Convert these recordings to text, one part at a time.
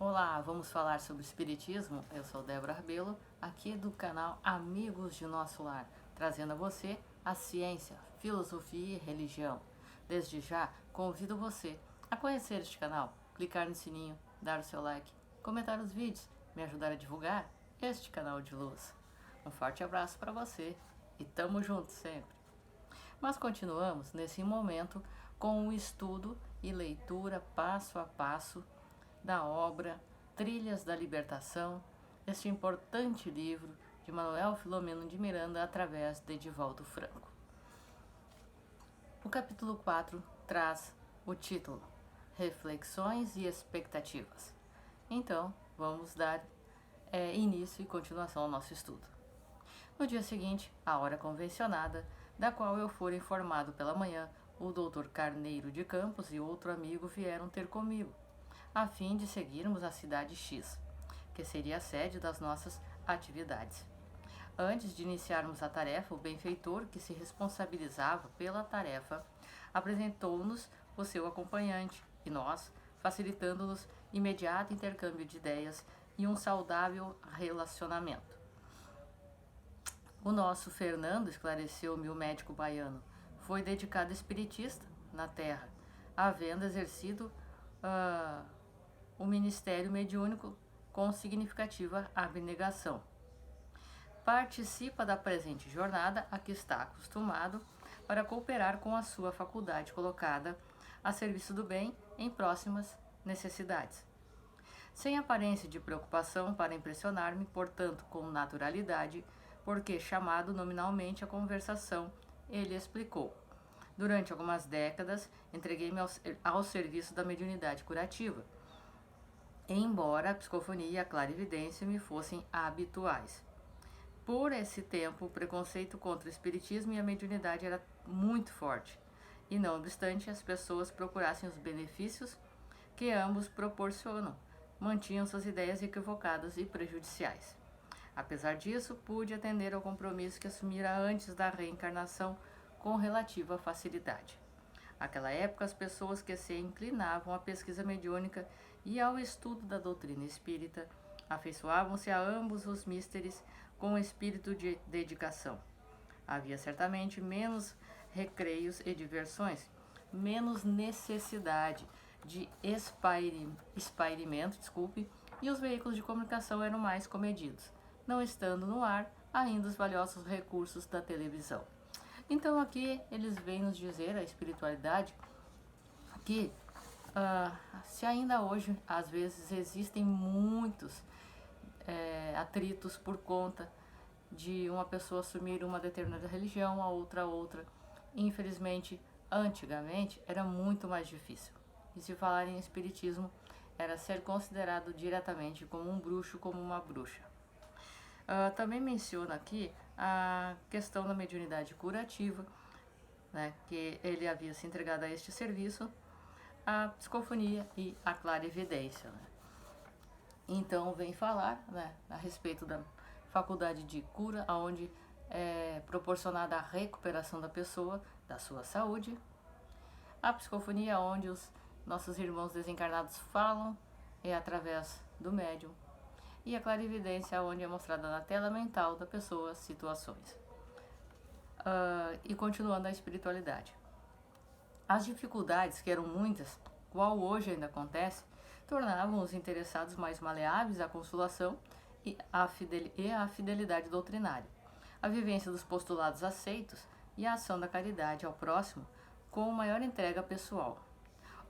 Olá, vamos falar sobre Espiritismo? Eu sou Débora Rabelo, aqui do canal Amigos de Nosso Lar, trazendo a você a ciência, filosofia e religião. Desde já, convido você a conhecer este canal, clicar no sininho, dar o seu like, comentar os vídeos, me ajudar a divulgar este canal de luz. Um forte abraço para você e tamo junto sempre! Mas continuamos nesse momento com o estudo e leitura passo a passo da obra Trilhas da Libertação, este importante livro de Manuel Filomeno de Miranda através de Divaldo Franco. O capítulo 4 traz o título Reflexões e Expectativas. Então, vamos dar início e continuação ao nosso estudo. No dia seguinte, a hora convencionada, da qual eu fora informado pela manhã, o doutor Carneiro de Campos e outro amigo vieram ter comigo, a fim de seguirmos a cidade X, que seria a sede das nossas atividades. Antes de iniciarmos a tarefa, o benfeitor, que se responsabilizava pela tarefa, apresentou-nos o seu acompanhante e nós, facilitando-nos imediato intercâmbio de ideias e um saudável relacionamento. O nosso Fernando, esclareceu-me o médico baiano, foi dedicado espiritista na terra, havendo exercido o ministério mediúnico com significativa abnegação. Participa da presente jornada a que está acostumado para cooperar com a sua faculdade colocada a serviço do bem em próximas necessidades. Sem aparência de preocupação para impressionar-me, portanto, com naturalidade, porque chamado nominalmente à conversação, ele explicou. Durante algumas décadas, entreguei-me ao serviço da mediunidade curativa, embora a psicofonia e a clarividência me fossem habituais. Por esse tempo, o preconceito contra o espiritismo e a mediunidade era muito forte, e não obstante as pessoas procurassem os benefícios que ambos proporcionam, mantinham suas ideias equivocadas e prejudiciais. Apesar disso, pude atender ao compromisso que assumira antes da reencarnação com relativa facilidade. Naquela época, as pessoas que se inclinavam à pesquisa mediúnica e ao estudo da doutrina espírita afeiçoavam-se a ambos os místeres com espírito de dedicação. Havia certamente menos recreios e diversões, menos necessidade de espairecimento, e os veículos de comunicação eram mais comedidos, não estando no ar ainda os valiosos recursos da televisão. Então aqui eles vêm nos dizer, a espiritualidade, que se ainda hoje às vezes existem muitos atritos por conta de uma pessoa assumir uma determinada religião, a outra, infelizmente, antigamente era muito mais difícil. E se falar em espiritismo, era ser considerado diretamente como um bruxo, como uma bruxa. Também menciona aqui a questão da mediunidade curativa, né, que ele havia se entregado a este serviço, a psicofonia e a clarividência. Né. Então vem falar, né, a respeito da faculdade de cura, onde é proporcionada a recuperação da pessoa, da sua saúde, a psicofonia, onde os nossos irmãos desencarnados falam, é através do médium, e a clarividência, onde é mostrada na tela mental da pessoa situações. E continuando a espiritualidade. As dificuldades, que eram muitas, qual hoje ainda acontece, tornavam os interessados mais maleáveis à consolação e à fidelidade doutrinária, a vivência dos postulados aceitos e a ação da caridade ao próximo com maior entrega pessoal.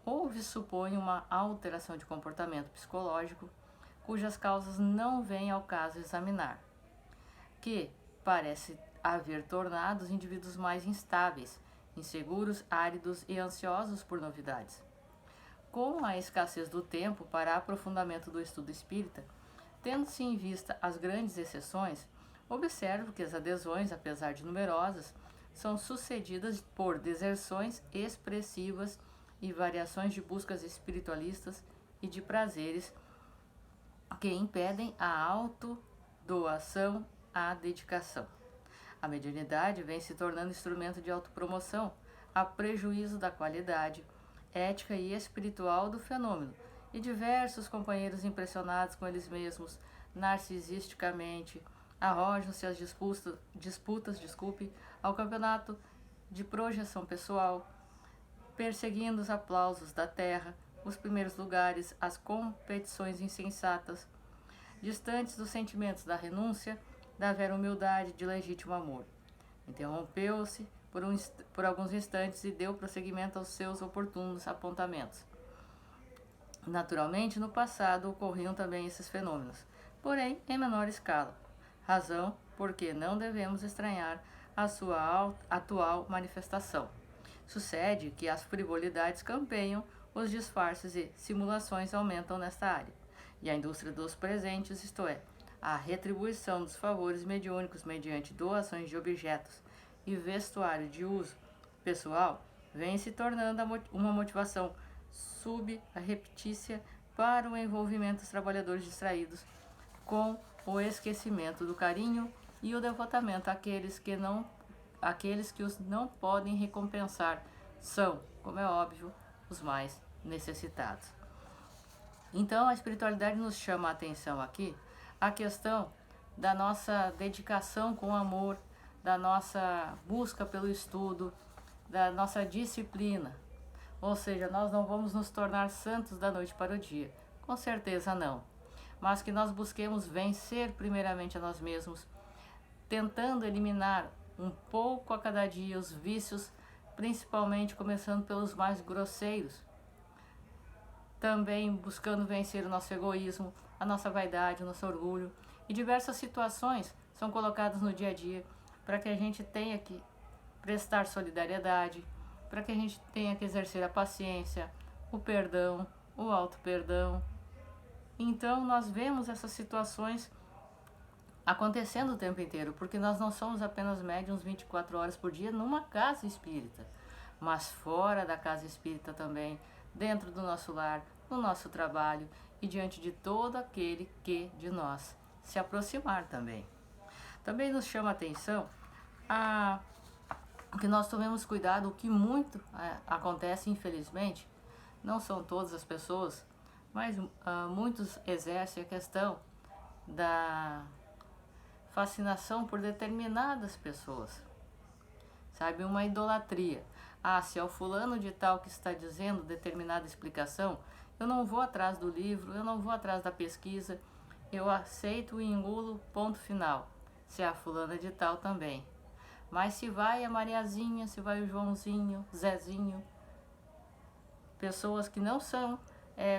Houve, supõe, uma alteração de comportamento psicológico, cujas causas não vem ao caso examinar, que parece haver tornado os indivíduos mais instáveis, inseguros, áridos e ansiosos por novidades. Com a escassez do tempo para aprofundamento do estudo espírita, tendo-se em vista as grandes exceções, observo que as adesões, apesar de numerosas, são sucedidas por deserções expressivas e variações de buscas espiritualistas e de prazeres que impedem a autodoação, a dedicação. A mediunidade vem se tornando instrumento de autopromoção, a prejuízo da qualidade ética e espiritual do fenômeno, e diversos companheiros impressionados com eles mesmos, narcisisticamente, arrojam-se às disputas, ao campeonato de projeção pessoal, perseguindo os aplausos da terra, os primeiros lugares, as competições insensatas, distantes dos sentimentos da renúncia, da vera humildade, de legítimo amor. Interrompeu-se por alguns instantes e deu prosseguimento aos seus oportunos apontamentos. Naturalmente, no passado ocorriam também esses fenômenos, porém em menor escala, razão porque não devemos estranhar a sua atual manifestação. Sucede que as frivolidades campeiam, os disfarces e simulações aumentam nesta área, e a indústria dos presentes, isto é, a retribuição dos favores mediúnicos mediante doações de objetos e vestuário de uso pessoal, vem se tornando uma motivação subreptícia para o envolvimento dos trabalhadores distraídos com o esquecimento do carinho e o devotamento àqueles que os não podem recompensar são, como é óbvio, os mais necessitados. Então, a espiritualidade nos chama a atenção aqui a questão da nossa dedicação com amor, da nossa busca pelo estudo, da nossa disciplina. Ou seja, nós não vamos nos tornar santos da noite para o dia. Com certeza não. Mas que nós busquemos vencer primeiramente a nós mesmos, tentando eliminar um pouco a cada dia os vícios, principalmente começando pelos mais grosseiros. Também buscando vencer o nosso egoísmo, a nossa vaidade, o nosso orgulho. E diversas situações são colocadas no dia a dia para que a gente tenha que prestar solidariedade, para que a gente tenha que exercer a paciência, o perdão, o auto-perdão. Então, nós vemos essas situações acontecendo o tempo inteiro, porque nós não somos apenas médiums 24 horas por dia numa casa espírita, mas fora da casa espírita também, dentro do nosso lar, no nosso trabalho e diante de todo aquele que de nós se aproximar também. Também nos chama a atenção que nós tomemos cuidado, o que muito acontece, infelizmente, não são todas as pessoas, mas muitos exercem a questão da fascinação por determinadas pessoas, sabe, uma idolatria. Se é o fulano de tal que está dizendo determinada explicação, eu não vou atrás do livro, eu não vou atrás da pesquisa, eu aceito e engulo, ponto final. Se é a fulana de tal também. Mas se vai a Mariazinha, se vai o Joãozinho, Zezinho, pessoas que não são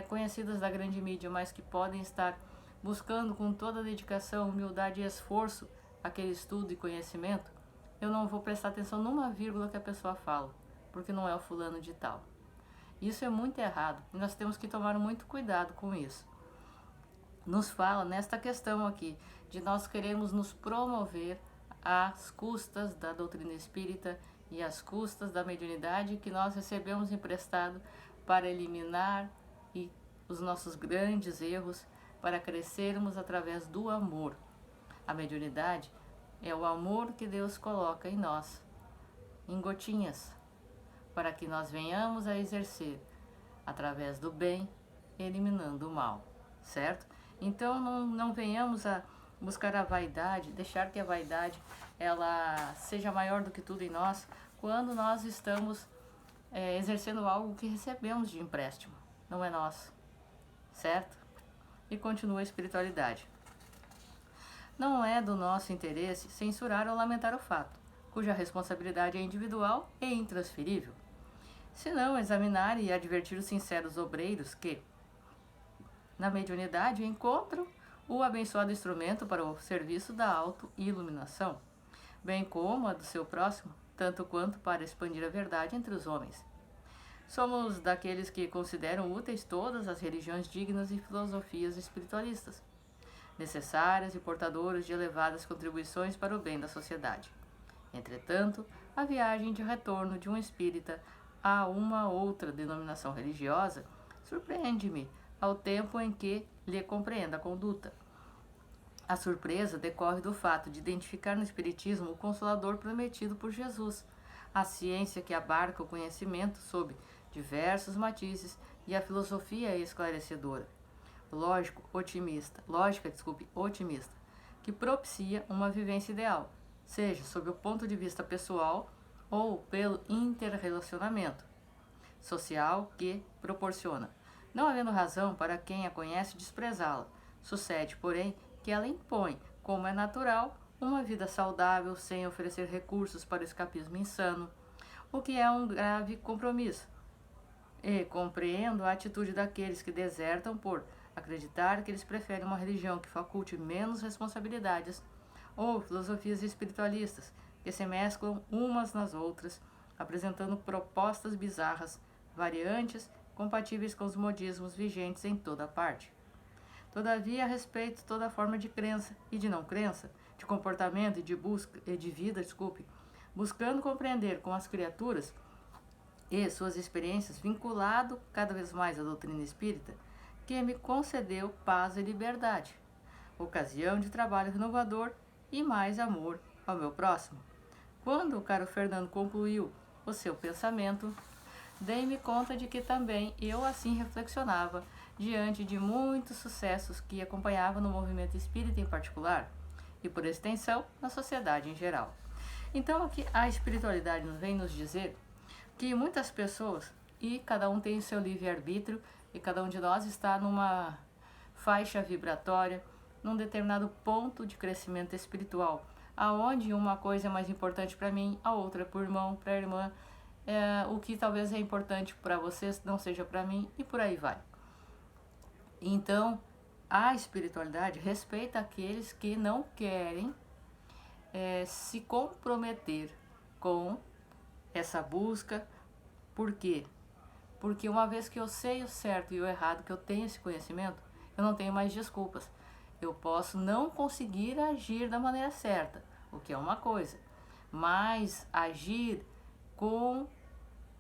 conhecidas da grande mídia, mas que podem estar buscando com toda a dedicação, humildade e esforço aquele estudo e conhecimento, eu não vou prestar atenção numa vírgula que a pessoa fala, porque não é o fulano de tal. Isso é muito errado e nós temos que tomar muito cuidado com isso. Nos fala nesta questão aqui, de nós queremos nos promover às custas da doutrina espírita e às custas da mediunidade que nós recebemos emprestado para eliminar os nossos grandes erros, para crescermos através do amor. A mediunidade é o amor que Deus coloca em nós, em gotinhas, para que nós venhamos a exercer através do bem, eliminando o mal, certo? Então não venhamos a buscar a vaidade, deixar que a vaidade ela seja maior do que tudo em nós, quando nós estamos exercendo algo que recebemos de empréstimo, não é nosso, certo? E continua a espiritualidade. Não é do nosso interesse censurar ou lamentar o fato, cuja responsabilidade é individual e intransferível, senão examinar e advertir os sinceros obreiros que, na mediunidade, encontram o abençoado instrumento para o serviço da auto-iluminação, bem como a do seu próximo, tanto quanto para expandir a verdade entre os homens. Somos daqueles que consideram úteis todas as religiões dignas e filosofias espiritualistas, necessárias e portadoras de elevadas contribuições para o bem da sociedade. Entretanto, a viagem de retorno de um espírita a uma outra denominação religiosa surpreende-me ao tempo em que lhe compreendo a conduta. A surpresa decorre do fato de identificar no Espiritismo o Consolador prometido por Jesus, a ciência que abarca o conhecimento sob diversos matizes e a filosofia é esclarecedora. Lógica, otimista, que propicia uma vivência ideal, seja sob o ponto de vista pessoal ou pelo interrelacionamento social que proporciona, não havendo razão para quem a conhece desprezá-la. Sucede, porém, que ela impõe, como é natural, uma vida saudável sem oferecer recursos para o escapismo insano, o que é um grave compromisso. E compreendo a atitude daqueles que desertam por acreditar que eles preferem uma religião que faculte menos responsabilidades ou filosofias espiritualistas que se mesclam umas nas outras, apresentando propostas bizarras, variantes, compatíveis com os modismos vigentes em toda parte. Todavia, respeito toda forma de crença e de não crença, de comportamento e de vida, buscando compreender com as criaturas e suas experiências, vinculado cada vez mais à doutrina espírita, que me concedeu paz e liberdade, ocasião de trabalho renovador e mais amor ao meu próximo. Quando o caro Fernando concluiu o seu pensamento, dei-me conta de que também eu assim reflexionava diante de muitos sucessos que acompanhava no movimento espírita em particular e, por extensão, na sociedade em geral. Então, aqui a espiritualidade vem nos dizer que muitas pessoas, e cada um tem o seu livre-arbítrio, e cada um de nós está numa faixa vibratória, num determinado ponto de crescimento espiritual, aonde uma coisa é mais importante para mim, a outra para o irmão, para a irmã, o que talvez é importante para vocês não seja para mim, e por aí vai. Então, a espiritualidade respeita aqueles que não querem se comprometer com essa busca. Por quê? Porque uma vez que eu sei o certo e o errado, que eu tenho esse conhecimento, eu não tenho mais desculpas. Eu posso não conseguir agir da maneira certa, o que é uma coisa, mas agir com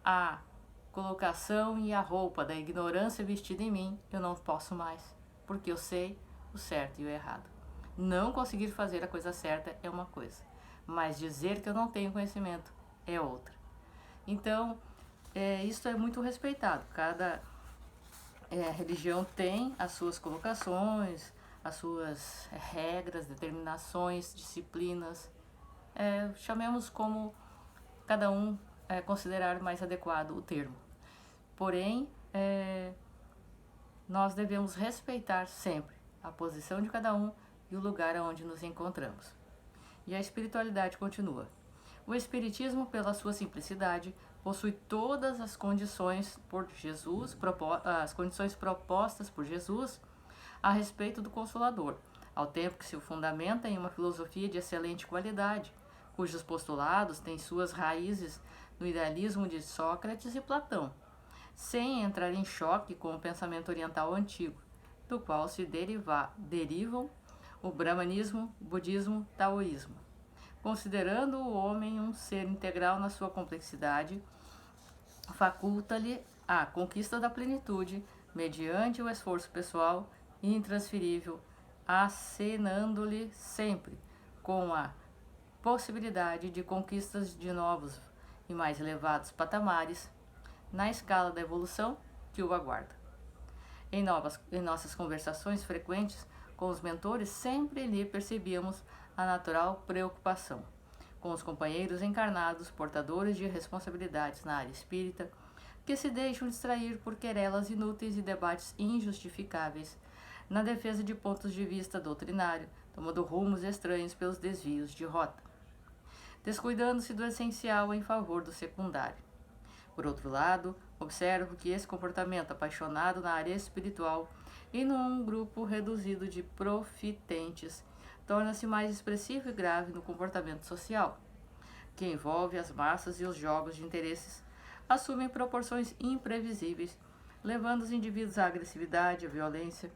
a colocação e a roupa da ignorância vestida em mim, eu não posso mais, porque eu sei o certo e o errado. Não conseguir fazer a coisa certa é uma coisa, mas dizer que eu não tenho conhecimento é outra. Então, isso é muito respeitado. Cada religião tem as suas colocações, as suas regras, determinações, disciplinas. Chamemos como cada um considerar mais adequado o termo. Porém, nós devemos respeitar sempre a posição de cada um e o lugar onde nos encontramos. E a espiritualidade continua. O espiritismo, pela sua simplicidade, possui todas as condições as condições propostas por Jesus a respeito do Consolador, ao tempo que se fundamenta em uma filosofia de excelente qualidade, cujos postulados têm suas raízes no idealismo de Sócrates e Platão, sem entrar em choque com o pensamento oriental antigo, do qual se derivam o brahmanismo, budismo, taoísmo. Considerando o homem um ser integral na sua complexidade, faculta-lhe a conquista da plenitude mediante o esforço pessoal e intransferível, acenando-lhe sempre com a possibilidade de conquistas de novos e mais elevados patamares na escala da evolução que o aguarda. Em nossas conversações frequentes com os mentores, sempre lhe percebíamos a natural preocupação com os companheiros encarnados, portadores de responsabilidades na área espírita, que se deixam distrair por querelas inúteis e debates injustificáveis na defesa de pontos de vista doutrinário, tomando rumos estranhos pelos desvios de rota, descuidando-se do essencial em favor do secundário. Por outro lado, observo que esse comportamento apaixonado na área espiritual e num grupo reduzido de profitentes torna-se mais expressivo e grave no comportamento social, que envolve as massas e os jogos de interesses assumem proporções imprevisíveis, levando os indivíduos à agressividade, à violência,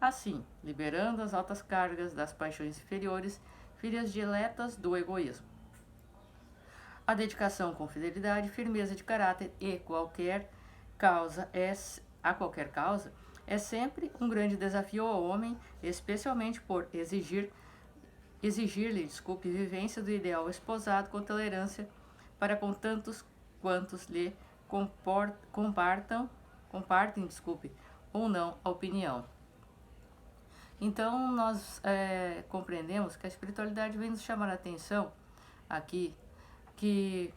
assim, liberando as altas cargas das paixões inferiores, filhas diletas do egoísmo. A dedicação com fidelidade, firmeza de caráter e qualquer causa é sempre um grande desafio ao homem, especialmente por exigir-lhe vivência do ideal esposado com tolerância para com tantos quantos lhe compartam ou não a opinião. Então nós compreendemos que a espiritualidade vem nos chamar a atenção aqui, que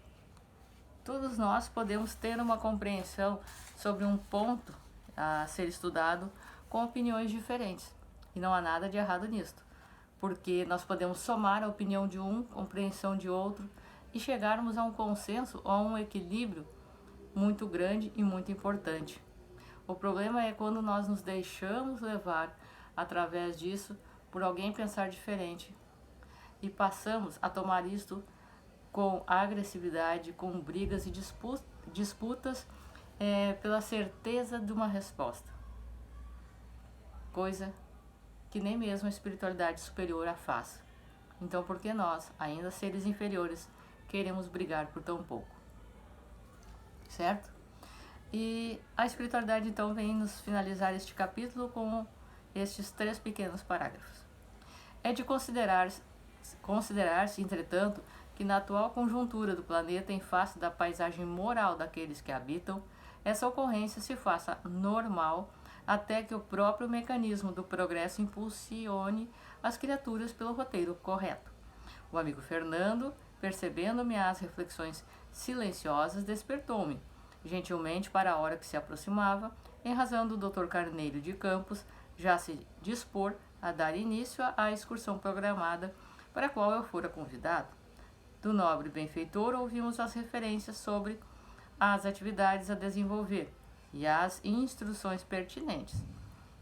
todos nós podemos ter uma compreensão sobre um ponto a ser estudado com opiniões diferentes. E não há nada de errado nisto, porque nós podemos somar a opinião de um, compreensão de outro, e chegarmos a um consenso ou a um equilíbrio muito grande e muito importante. O problema é quando nós nos deixamos levar através disso por alguém pensar diferente e passamos a tomar isto com agressividade, com brigas e disputas pela certeza de uma resposta. Coisa que nem mesmo a espiritualidade superior a faz. Então, por que nós, ainda seres inferiores, queremos brigar por tão pouco? Certo? E a espiritualidade, então, vem nos finalizar este capítulo com estes 3 pequenos parágrafos. É de considerar-se, entretanto, que na atual conjuntura do planeta, em face da paisagem moral daqueles que habitam, essa ocorrência se faça normal até que o próprio mecanismo do progresso impulsione as criaturas pelo roteiro correto. O amigo Fernando, percebendo minhas reflexões silenciosas, despertou-me, gentilmente para a hora que se aproximava, em razão do Dr. Carneiro de Campos já se dispor a dar início à excursão programada para a qual eu fora convidado. Do nobre benfeitor ouvimos as referências sobre as atividades a desenvolver e as instruções pertinentes.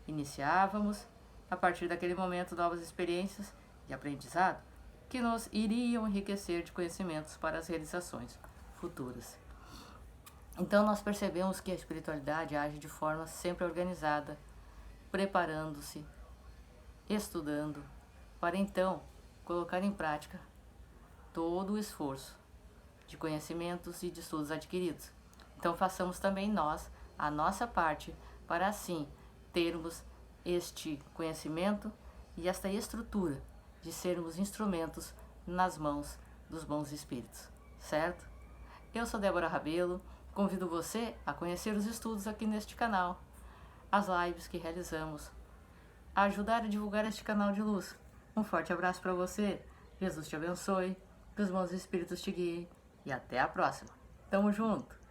Iniciávamos, a partir daquele momento, novas experiências e aprendizado que nos iriam enriquecer de conhecimentos para as realizações futuras. Então nós percebemos que a espiritualidade age de forma sempre organizada, preparando-se, estudando, para então colocar em prática todo o esforço de conhecimentos e de estudos adquiridos. Então façamos também nós a nossa parte para assim termos este conhecimento e esta estrutura de sermos instrumentos nas mãos dos bons espíritos, certo? Eu sou Débora Rabelo, convido você a conhecer os estudos aqui neste canal, as lives que realizamos, a ajudar a divulgar este canal de luz. Um forte abraço para você, Jesus te abençoe, que os bons espíritos te guiem e até a próxima. Tamo junto!